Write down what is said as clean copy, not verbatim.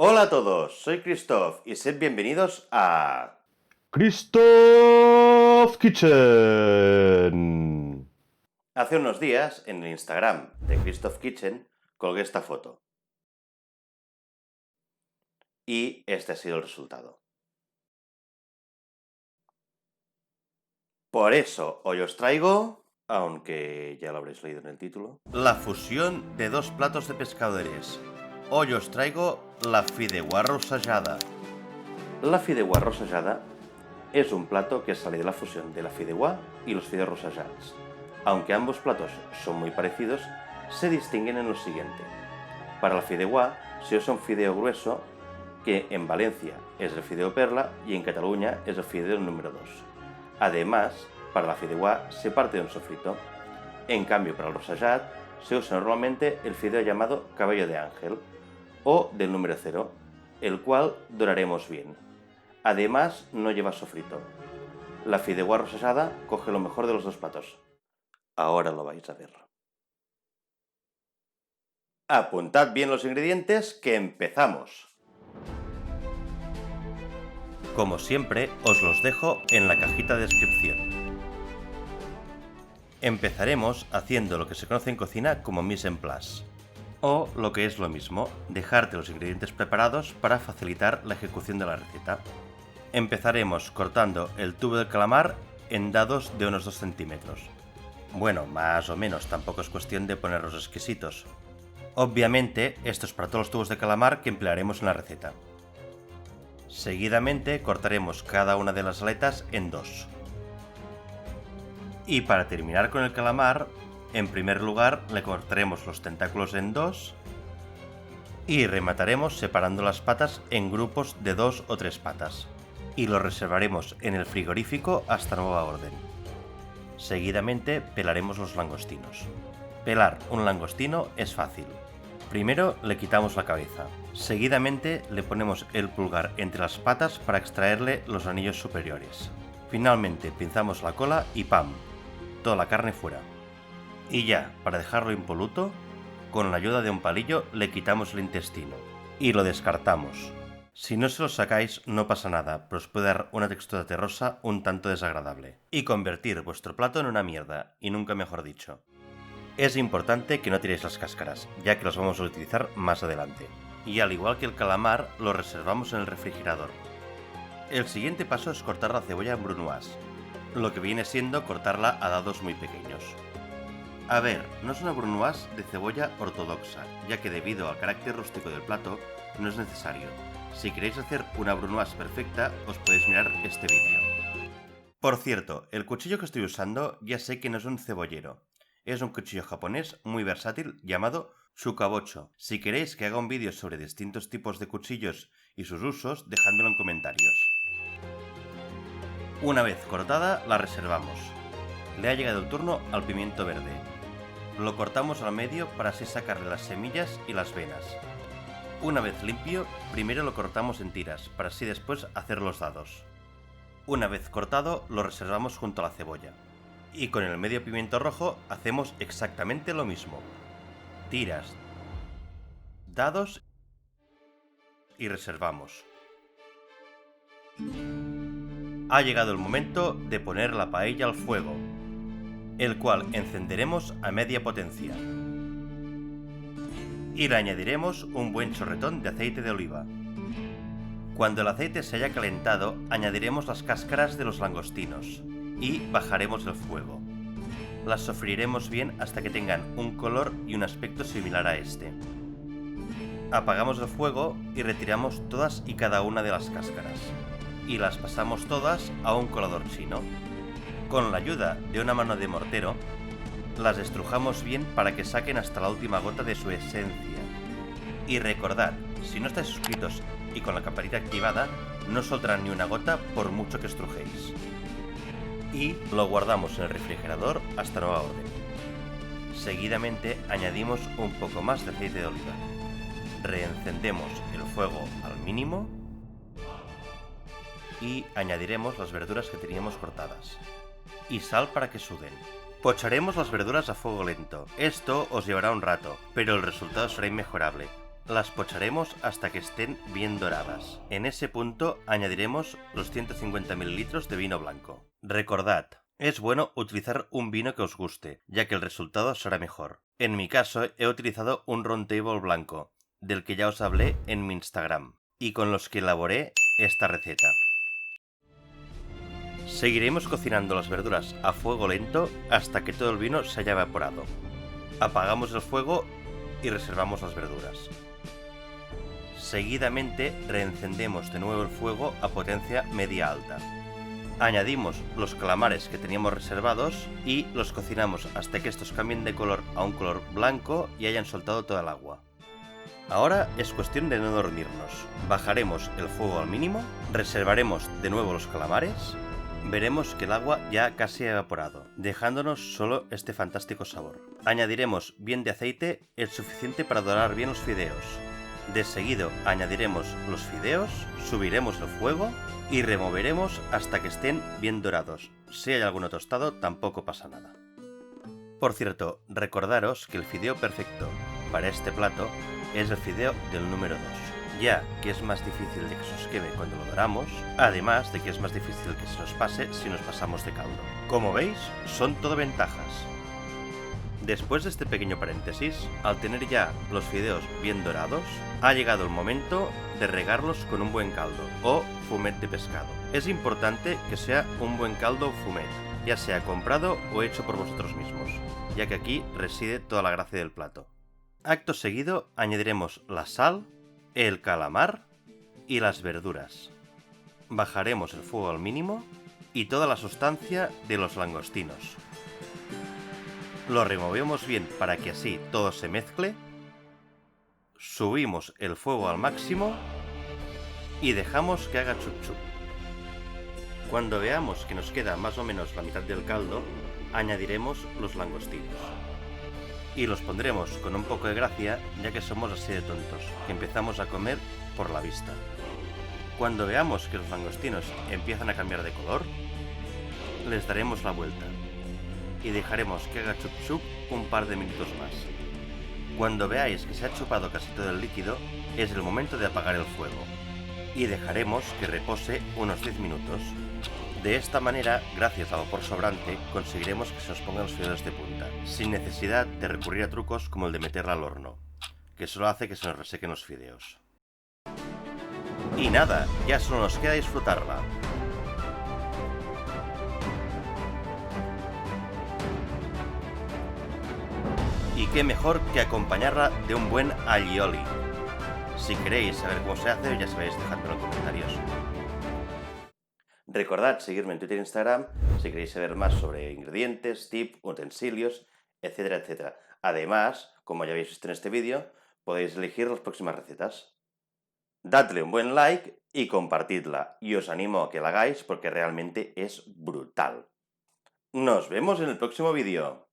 Hola a todos, soy Christoph y sed bienvenidos a Christoph Kitchen. Hace unos días, en el Instagram de Christoph Kitchen, colgué esta foto. Y este ha sido el resultado. Por eso, hoy os traigo, aunque ya lo habréis leído en el título, la fusión de dos platos de pescadores. Hoy os traigo la fideuà rossejada. La fideuà rossejada es un plato que sale de la fusión de la fideuà y los fideos rossejados. Aunque ambos platos son muy parecidos, se distinguen en lo siguiente. Para la fideuà se usa un fideo grueso, que en Valencia es el fideo perla y en Cataluña es el fideo número 2. Además, para la fideuà se parte de un sofrito. En cambio, para el rossejat se usa normalmente el fideo llamado cabello de ángel o del número 0, el cual doraremos bien. Además, no lleva sofrito. La fideuà rossejada coge lo mejor de los dos platos. Ahora lo vais a ver. Apuntad bien los ingredientes, que empezamos. Como siempre, os los dejo en la cajita de descripción. Empezaremos haciendo lo que se conoce en cocina como mise en place, o lo que es lo mismo, dejarte los ingredientes preparados para facilitar la ejecución de la receta. Empezaremos cortando el tubo del calamar en dados de unos 2 centímetros. Bueno, más o menos, tampoco es cuestión de ponerlos exquisitos. Obviamente, esto es para todos los tubos de calamar que emplearemos en la receta. Seguidamente cortaremos cada una de las aletas en 2. Y para terminar con el calamar, en primer lugar le cortaremos los tentáculos en 2 y remataremos separando las patas en grupos de 2 o 3 patas. Y lo reservaremos en el frigorífico hasta nueva orden. Seguidamente pelaremos los langostinos. Pelar un langostino es fácil. Primero le quitamos la cabeza. Seguidamente le ponemos el pulgar entre las patas para extraerle los anillos superiores. Finalmente pinzamos la cola y ¡pam!, toda la carne fuera. Y ya, para dejarlo impoluto, con la ayuda de un palillo le quitamos el intestino y lo descartamos. Si no se lo sacáis no pasa nada, pero os puede dar una textura terrosa un tanto desagradable y convertir vuestro plato en una mierda, y nunca mejor dicho. Es importante que no tiréis las cáscaras, ya que los vamos a utilizar más adelante. Y al igual que el calamar, lo reservamos en el refrigerador. El siguiente paso es cortar la cebolla en brunoise, lo que viene siendo cortarla a dados muy pequeños. A ver, no es una brunoise de cebolla ortodoxa, ya que debido al carácter rústico del plato, no es necesario. Si queréis hacer una brunoise perfecta, os podéis mirar este vídeo. Por cierto, el cuchillo que estoy usando ya sé que no es un cebollero. Es un cuchillo japonés muy versátil llamado Shukabocho. Si queréis que haga un vídeo sobre distintos tipos de cuchillos y sus usos, dejádmelo en comentarios. Una vez cortada, la reservamos. Le ha llegado el turno al pimiento verde. Lo cortamos al medio para así sacarle las semillas y las venas. Una vez limpio, primero lo cortamos en tiras, para así después hacer los dados. Una vez cortado, lo reservamos junto a la cebolla. Y con el medio pimiento rojo hacemos exactamente lo mismo. Tiras, dados y reservamos. Ha llegado el momento de poner la paella al fuego, el cual encenderemos a media potencia. Y le añadiremos un buen chorretón de aceite de oliva. Cuando el aceite se haya calentado, añadiremos las cáscaras de los langostinos y bajaremos el fuego. Las sofreiremos bien hasta que tengan un color y un aspecto similar a este. Apagamos el fuego y retiramos todas y cada una de las cáscaras. Y las pasamos todas a un colador chino. Con la ayuda de una mano de mortero, las estrujamos bien para que saquen hasta la última gota de su esencia. Y recordad, si no estáis suscritos y con la campanita activada, no soltarán ni una gota por mucho que estrujéis. Y lo guardamos en el refrigerador hasta nueva orden. Seguidamente añadimos un poco más de aceite de oliva. Reencendemos el fuego al mínimo y añadiremos las verduras que teníamos cortadas. Y sal para que suden. Pocharemos las verduras a fuego lento. Esto os llevará un rato, pero el resultado será inmejorable. Las pocharemos hasta que estén bien doradas. En ese punto añadiremos los 150 ml de vino blanco. Recordad, es bueno utilizar un vino que os guste, ya que el resultado será mejor. En mi caso he utilizado un Round Table blanco, del que ya os hablé en mi Instagram, y con los que elaboré esta receta. Seguiremos cocinando las verduras a fuego lento hasta que todo el vino se haya evaporado. Apagamos el fuego y reservamos las verduras. Seguidamente reencendemos de nuevo el fuego a potencia media-alta. Añadimos los calamares que teníamos reservados y los cocinamos hasta que estos cambien de color a un color blanco y hayan soltado toda el agua. Ahora es cuestión de no dormirnos. Bajaremos el fuego al mínimo, reservaremos de nuevo los calamares, veremos que el agua ya casi ha evaporado, dejándonos solo este fantástico sabor. Añadiremos bien de aceite, el suficiente para dorar bien los fideos. De seguido añadiremos los fideos, subiremos el fuego y removeremos hasta que estén bien dorados. Si hay alguno tostado, tampoco pasa nada. Por cierto, recordaros que el fideo perfecto para este plato es el fideo del número 2, ya que es más difícil de que se os queme cuando lo doramos, además de que es más difícil que se nos pase si nos pasamos de caldo. Como veis, son todo ventajas. Después de este pequeño paréntesis, al tener ya los fideos bien dorados, ha llegado el momento de regarlos con un buen caldo o fumet de pescado. Es importante que sea un buen caldo o fumet, ya sea comprado o hecho por vosotros mismos, ya que aquí reside toda la gracia del plato. Acto seguido añadiremos la sal, el calamar y las verduras. Bajaremos el fuego al mínimo y toda la sustancia de los langostinos. Lo removemos bien para que así todo se mezcle. Subimos el fuego al máximo y dejamos que haga chup chup. Cuando veamos que nos queda más o menos la mitad del caldo, añadiremos los langostinos. Y los pondremos con un poco de gracia, ya que somos así de tontos, que empezamos a comer por la vista. Cuando veamos que los langostinos empiezan a cambiar de color, les daremos la vuelta y dejaremos que haga chup chup un par de minutos más. Cuando veáis que se ha chupado casi todo el líquido, es el momento de apagar el fuego y dejaremos que repose unos 10 minutos. De esta manera, gracias al vapor sobrante, conseguiremos que se os pongan los fideos de punta, sin necesidad de recurrir a trucos como el de meterla al horno, que solo hace que se nos resequen los fideos. Y nada, ya solo nos queda disfrutarla. Y qué mejor que acompañarla de un buen alioli. Si queréis saber cómo se hace, ya sabéis, dejadmelo en comentarios. Recordad seguirme en Twitter e Instagram si queréis saber más sobre ingredientes, tips, utensilios, etcétera, etcétera. Además, como ya habéis visto en este vídeo, podéis elegir las próximas recetas. Dadle un buen like y compartidla. Y os animo a que la hagáis porque realmente es brutal. Nos vemos en el próximo vídeo.